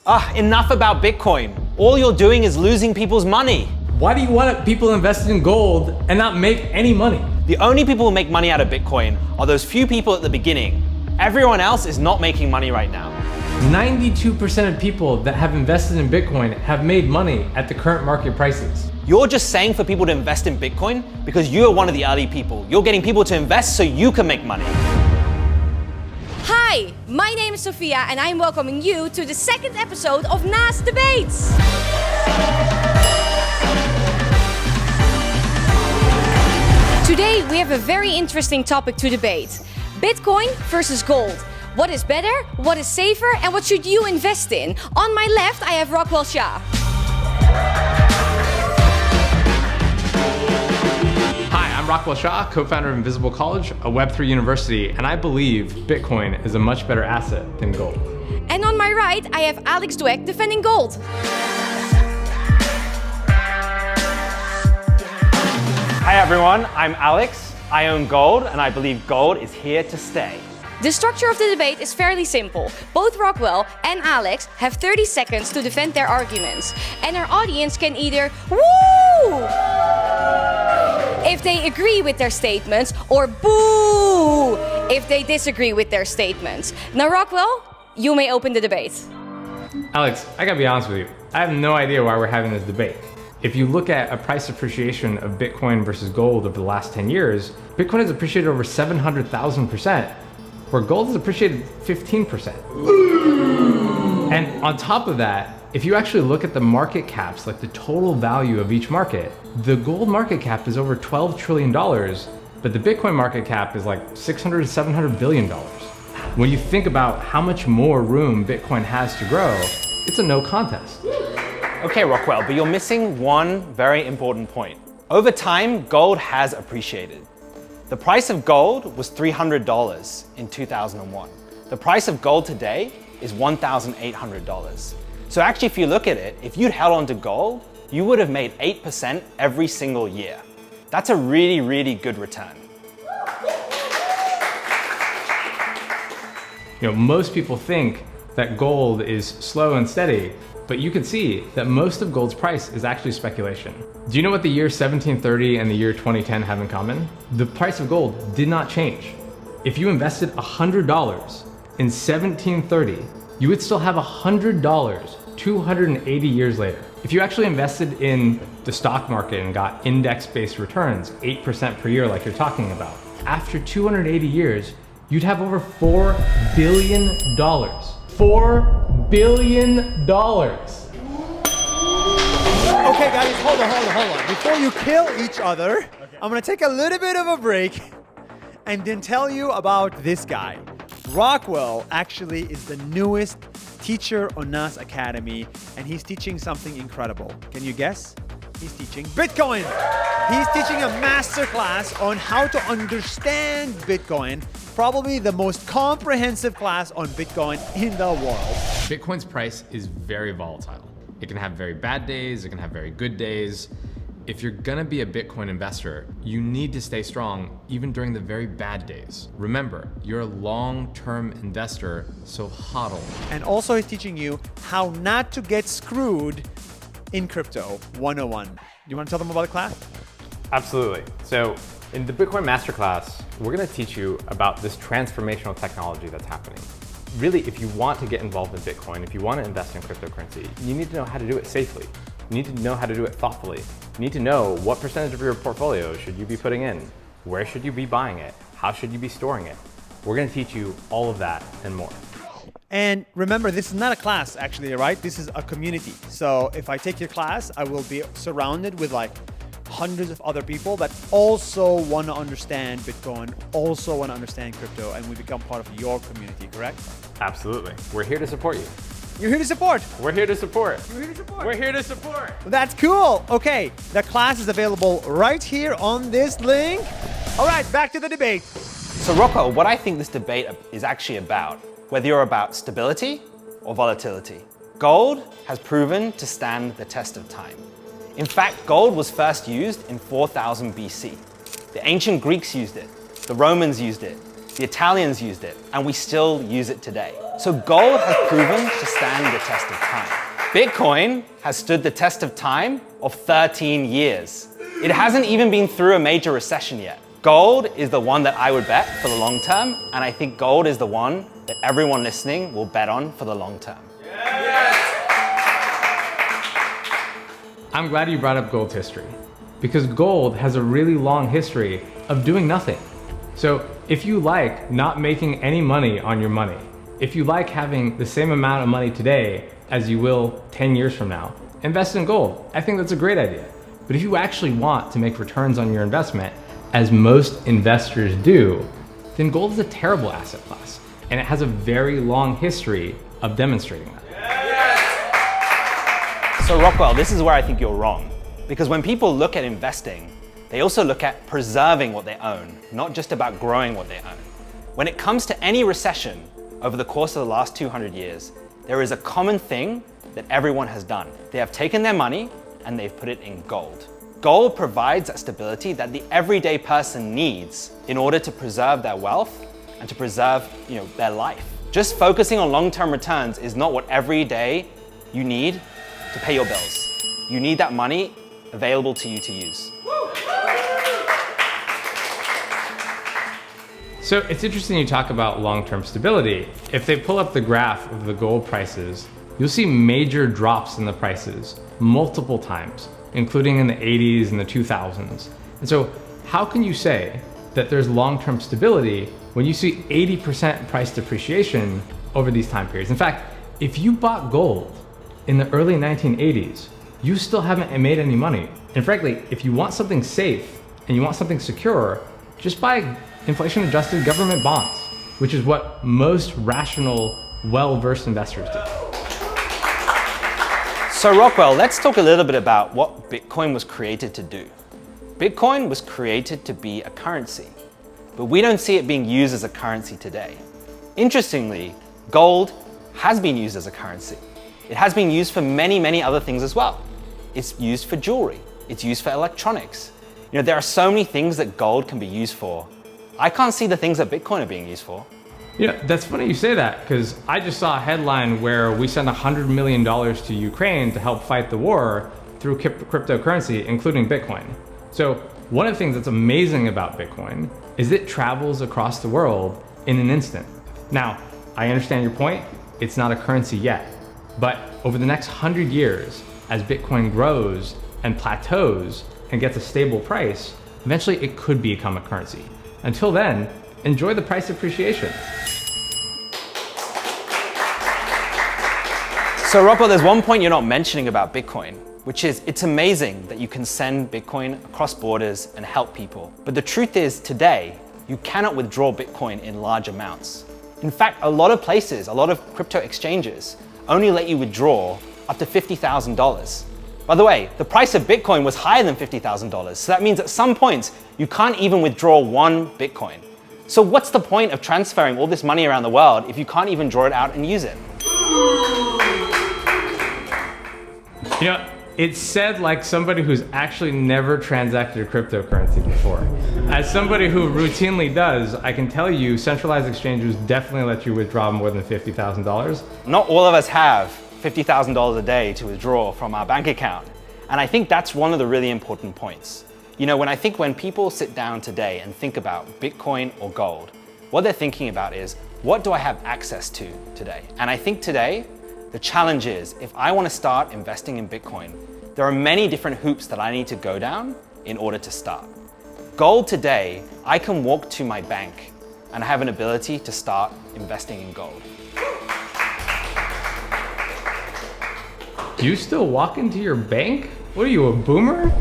Enough about Bitcoin. All you're doing is losing people's money. Why do you want people invested in gold and not make any money? The only people who make money out of Bitcoin are those few people at the beginning. Everyone else is not making money right now. 92% of people that have invested in Bitcoin have made money at the current market prices. You're just saying for people to invest in Bitcoin because you're one of the early people. You're getting people to invest so you can make money. Hi, my name is Sophia and I'm welcoming you to the second episode of Nas Debates. Today we have a very interesting topic to debate. Bitcoin versus gold. What is better, what is safer, and what should you invest in? On my left I have Rockwell Shah. Hi, I'm Rockwell Shah, co-founder of Invisible College, a Web3 university, and I believe Bitcoin is a much better asset than gold. And on my right I have Alex Dweck defending gold. Hi everyone, I'm Alex. I own gold and I believe gold is here to stay. The structure of the debate is fairly simple. Both Rockwell and Alex have 30 seconds to defend their arguments. And our audience can either woo if they agree with their statements or boo if they disagree with their statements. Now Rockwell, you may open the debate. Alex, I gotta be honest with you. I have no idea why we're having this debate. If you look at a price appreciation of Bitcoin versus gold over the last 10 years, Bitcoin has appreciated over 700,000%, where gold has appreciated 15%. And on top of that, if you actually look at the market caps, like the total value of each market, the gold market cap is over $12 trillion, but the Bitcoin market cap is like $600 to $700 billion. When you think about how much more room Bitcoin has to grow, it's a no contest. Okay, Rockwell, but you're missing one very important point. Over time, gold has appreciated. The price of gold was $300 in 2001. The price of gold today is $1,800. So actually, if you look at it, if you'd held on to gold, you would have made 8% every single year. That's a really, really good return. You know, most people think that gold is slow and steady, but you can see that most of gold's price is actually speculation. Do you know what the year 1730 and the year 2010 have in common? The price of gold did not change. If you invested $100 in 1730, you would still have $100 280 years later. If you actually invested in the stock market and got index-based returns, 8% per year like you're talking about, after 280 years, you'd have over $4 billion. $4 billion. Okay guys, hold on. Before you kill each other, I'm gonna take a little bit of a break and then tell you about this guy. Rockwell actually is the newest teacher on Nas Academy, and he's teaching something incredible. Can you guess? He's teaching Bitcoin. He's teaching a masterclass on how to understand Bitcoin, probably the most comprehensive class on Bitcoin in the world. Bitcoin's price is very volatile. It can have very bad days, it can have very good days. If you're gonna be a Bitcoin investor, you need to stay strong even during the very bad days. Remember, you're a long-term investor, so hodl. And also he's teaching you how not to get screwed in crypto 101. You want to tell them about the class? Absolutely. So in the Bitcoin Masterclass, we're going to teach you about this transformational technology that's happening. Really, if you want to get involved in Bitcoin, if you want to invest in cryptocurrency, you need to know how to do it safely. You need to know how to do it thoughtfully. You need to know what percentage of your portfolio should you be putting in, where should you be buying it, how should you be storing it. We're going to teach you all of that and more. And remember, this is not a class actually, right? This is a community. So if I take your class, I will be surrounded with like hundreds of other people that also want to understand Bitcoin, also want to understand crypto, and we become part of your community, correct? Absolutely. We're here to support you. You're here to support. We're here to support. You're here to support. We're here to support. That's cool. Okay, the class is available right here on this link. All right, back to the debate. So Rocco, what I think this debate is actually about, whether you're about stability or volatility, gold has proven to stand the test of time. In fact, gold was first used in 4000 BC. The ancient Greeks used it, the Romans used it, The Italians used it, and we still use it today. So gold has proven to stand the test of time. Bitcoin has stood the test of time of 13 years. It hasn't even been through a major recession yet. Gold is the one that I would bet for the long term, and I think gold is the one that everyone listening will bet on for the long term. I'm glad you brought up gold's history, because gold has a really long history of doing nothing. So if you like not making any money on your money, if you like having the same amount of money today as you will 10 years from now, invest in gold. I think that's a great idea. But if you actually want to make returns on your investment, as most investors do, then gold is a terrible asset class, and it has a very long history of demonstrating that. So Rockwell, this is where I think you're wrong. Because when people look at investing, they also look at preserving what they own, not just about growing what they own. When it comes to any recession over the course of the last 200 years, there is a common thing that everyone has done. They have taken their money and they've put it in gold. Gold provides that stability that the everyday person needs in order to preserve their wealth and to preserve, their life. Just focusing on long-term returns is not what every day you need to pay your bills. You need that money available to you to use. So it's interesting you talk about long-term stability. If they pull up the graph of the gold prices, you'll see major drops in the prices multiple times, including in the 80s and the 2000s. And so how can you say that there's long-term stability when you see 80% price depreciation over these time periods? In fact, if you bought gold in the early 1980s, you still haven't made any money. And frankly, if you want something safe and you want something secure, just buy inflation-adjusted government bonds, which is what most rational, well-versed investors do. So Rockwell, let's talk a little bit about what Bitcoin was created to do. Bitcoin was created to be a currency, but we don't see it being used as a currency today. Interestingly, gold has been used as a currency. It has been used for many, many other things as well. It's used for jewelry. It's used for electronics. There are so many things that gold can be used for. I can't see the things that Bitcoin are being used for. That's funny you say that, because I just saw a headline where we sent $100 million to Ukraine to help fight the war through cryptocurrency, including Bitcoin. So one of the things that's amazing about Bitcoin is it travels across the world in an instant. Now, I understand your point. It's not a currency yet. But over the next 100 years, as Bitcoin grows and plateaus and gets a stable price, eventually it could become a currency. Until then, enjoy the price appreciation. So Rockwell, there's one point you're not mentioning about Bitcoin, which is it's amazing that you can send Bitcoin across borders and help people. But the truth is today, you cannot withdraw Bitcoin in large amounts. In fact, a lot of places, a lot of crypto exchanges only let you withdraw up to $50,000. By the way, the price of Bitcoin was higher than $50,000. So that means at some points, you can't even withdraw one Bitcoin. So what's the point of transferring all this money around the world if you can't even draw it out and use it? It's said like somebody who's actually never transacted a cryptocurrency before. As somebody who routinely does, I can tell you centralized exchanges definitely let you withdraw more than $50,000. Not all of us have $50,000 a day to withdraw from our bank account. And I think that's one of the really important points. When people sit down today and think about Bitcoin or gold, what they're thinking about is, what do I have access to today? And I think today, the challenge is, if I want to start investing in Bitcoin, there are many different hoops that I need to go down in order to start. Gold today, I can walk to my bank and I have an ability to start investing in gold. You still walk into your bank? What are you, a boomer?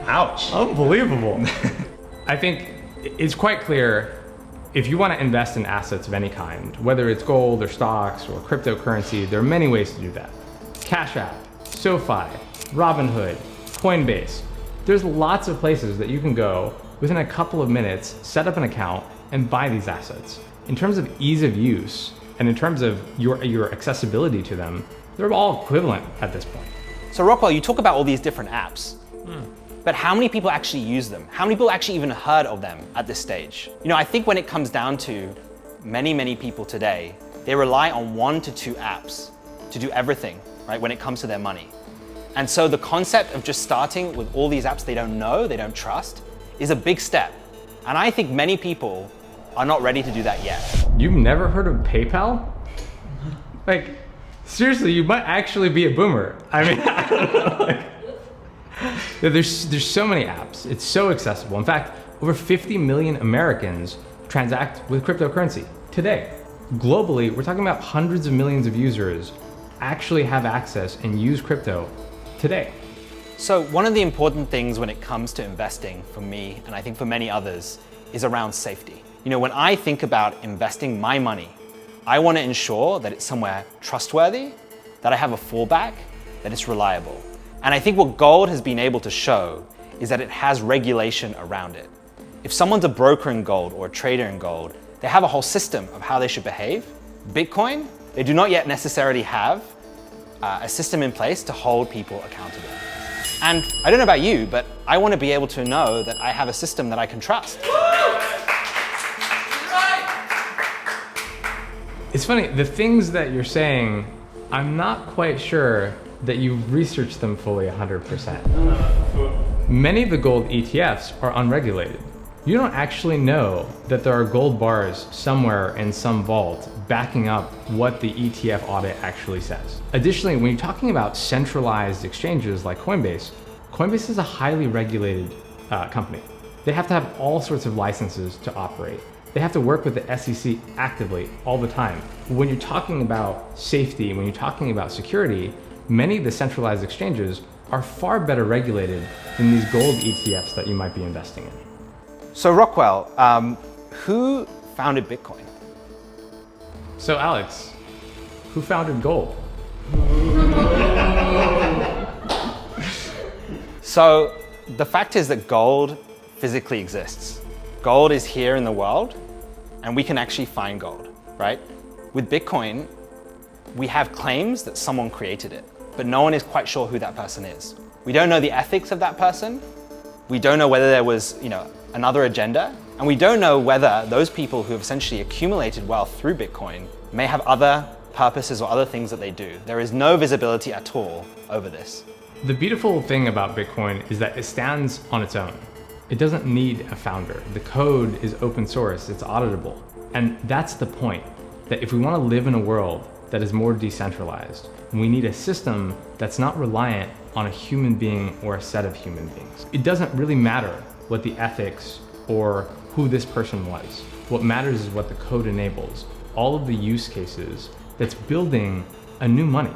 Ouch. Unbelievable. I think it's quite clear, if you want to invest in assets of any kind, whether it's gold or stocks or cryptocurrency, there are many ways to do that. Cash App, SoFi, Robinhood, Coinbase. There's lots of places that you can go within a couple of minutes, set up an account, and buy these assets. In terms of ease of use, and in terms of your accessibility to them, they're all equivalent at this point. So Rockwell, you talk about all these different apps. But how many people actually use them? How many people actually even heard of them at this stage? I think when it comes down to many people today, they rely on 1 to 2 apps to do everything, right, when it comes to their money. And so the concept of just starting with all these apps they don't know, they don't trust, is a big step. And I think many people are not ready to do that yet. You've never heard of PayPal? Like, seriously, you might actually be a boomer. I mean, I don't know. Like, there's so many apps. It's so accessible. In fact, over 50 million Americans transact with cryptocurrency today. Globally, we're talking about hundreds of millions of users actually have access and use crypto today. So one of the important things when it comes to investing for me, and I think for many others, is around safety. When I think about investing my money, I want to ensure that it's somewhere trustworthy, that I have a fallback, that it's reliable. And I think what gold has been able to show is that it has regulation around it. If someone's a broker in gold or a trader in gold, they have a whole system of how they should behave. Bitcoin, they do not yet necessarily have a system in place to hold people accountable. And I don't know about you, but I want to be able to know that I have a system that I can trust. It's funny, the things that you're saying, I'm not quite sure that you've researched them fully 100%. Many of the gold ETFs are unregulated. You don't actually know that there are gold bars somewhere in some vault backing up what the ETF audit actually says. Additionally, when you're talking about centralized exchanges like Coinbase, Coinbase is a highly regulated company. They have to have all sorts of licenses to operate. They have to work with the SEC actively all the time. When you're talking about safety, when you're talking about security, many of the centralized exchanges are far better regulated than these gold ETFs that you might be investing in. So Rockwell, who founded Bitcoin? So Alex, who founded gold? So the fact is that gold physically exists. Gold is here in the world, and we can actually find gold, right? With Bitcoin, we have claims that someone created it, but no one is quite sure who that person is. We don't know the ethics of that person. We don't know whether there was, another agenda, and we don't know whether those people who have essentially accumulated wealth through Bitcoin may have other purposes or other things that they do. There is no visibility at all over this. The beautiful thing about Bitcoin is that it stands on its own. It doesn't need a founder. The code is open source, it's auditable. And that's the point, that if we want to live in a world that is more decentralized, we need a system that's not reliant on a human being or a set of human beings. It doesn't really matter what the ethics or who this person was. What matters is what the code enables. All of the use cases that's building a new money,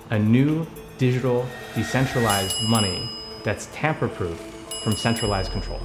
a new digital decentralized money that's tamper-proof from centralized control.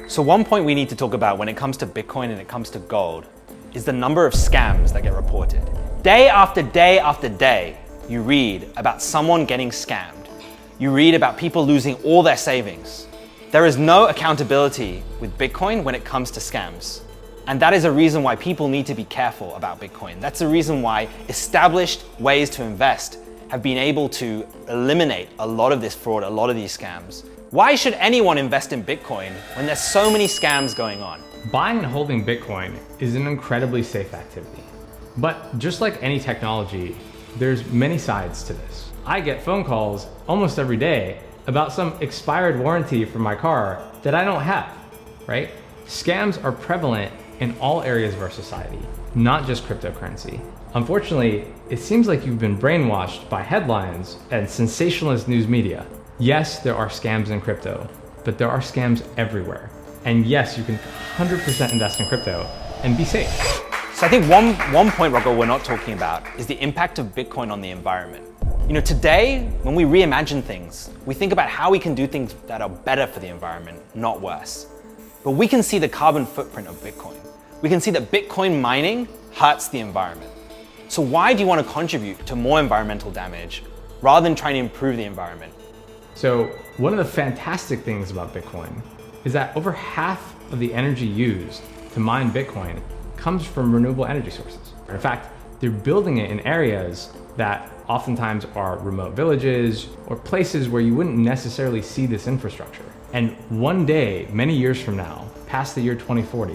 So one point we need to talk about when it comes to Bitcoin and it comes to gold is the number of scams that get reported. Day after day after day, you read about someone getting scammed. You read about people losing all their savings. There is no accountability with Bitcoin when it comes to scams. And that is a reason why people need to be careful about Bitcoin. That's the reason why established ways to invest have been able to eliminate a lot of this fraud, a lot of these scams. Why should anyone invest in Bitcoin when there's so many scams going on? Buying and holding Bitcoin is an incredibly safe activity. But just like any technology, there's many sides to this. I get phone calls almost every day about some expired warranty for my car that I don't have, right? Scams are prevalent in all areas of our society, not just cryptocurrency. Unfortunately, it seems like you've been brainwashed by headlines and sensationalist news media. Yes, there are scams in crypto, but there are scams everywhere. And yes, you can 100% invest in crypto and be safe. So I think one point, Rocco, we're not talking about is the impact of Bitcoin on the environment. Today, when we reimagine things, we think about how we can do things that are better for the environment, not worse. But we can see the carbon footprint of Bitcoin. We can see that Bitcoin mining hurts the environment. So why do you want to contribute to more environmental damage rather than trying to improve the environment? So one of the fantastic things about Bitcoin is that over half of the energy used to mine Bitcoin comes from renewable energy sources. In fact, they're building it in areas that oftentimes are remote villages or places where you wouldn't necessarily see this infrastructure. And one day, many years from now, past the year 2040,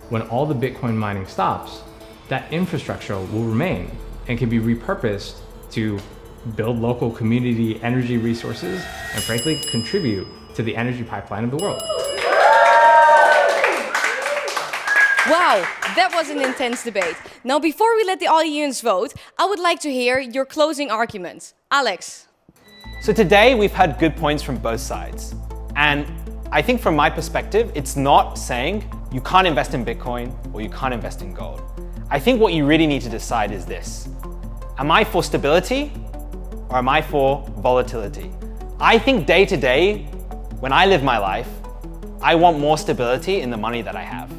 when all the Bitcoin mining stops, that infrastructure will remain and can be repurposed to build local community energy resources and frankly contribute to the energy pipeline of the world. Wow, that was an intense debate. Now, before we let the audience vote, I would like to hear your closing arguments. Alex. So today we've had good points from both sides. And I think from my perspective, it's not saying you can't invest in Bitcoin or you can't invest in gold. I think what you really need to decide is this. Am I for stability or am I for volatility? I think day to day, when I live my life, I want more stability in the money that I have.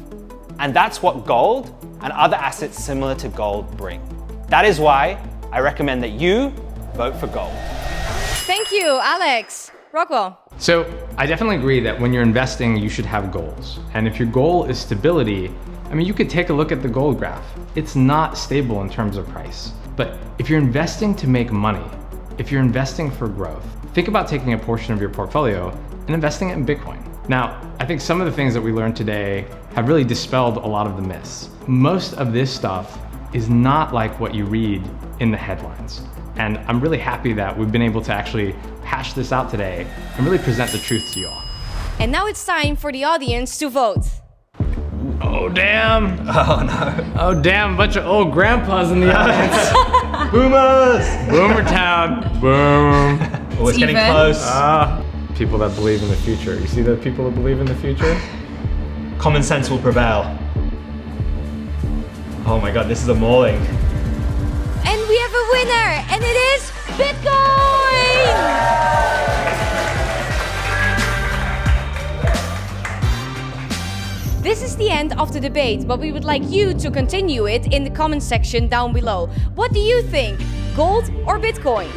And that's what gold and other assets similar to gold bring. That is why I recommend that you vote for gold. Thank you, Alex. Rockwell. So I definitely agree that when you're investing, you should have goals. And if your goal is stability, I mean, you could take a look at the gold graph. It's not stable in terms of price. But if you're investing to make money, if you're investing for growth, think about taking a portion of your portfolio and investing it in Bitcoin. Now, I think some of the things that we learned today have really dispelled a lot of the myths. Most of this stuff is not like what you read in the headlines. And I'm really happy that we've been able to actually hash this out today and really present the truth to you all. And now it's time for the audience to vote. Oh, damn. Oh no. Oh, damn, bunch of old grandpas in the audience. Boomers! Boomer town. Boom. Oh, it's getting Steven. close. People that believe in the future. You see the people that believe in the future? Common sense will prevail. Oh my god, this is a mauling. And we have a winner, and it is Bitcoin! This is the end of the debate, but we would like you to continue it in the comment section down below. What do you think? Gold or Bitcoin?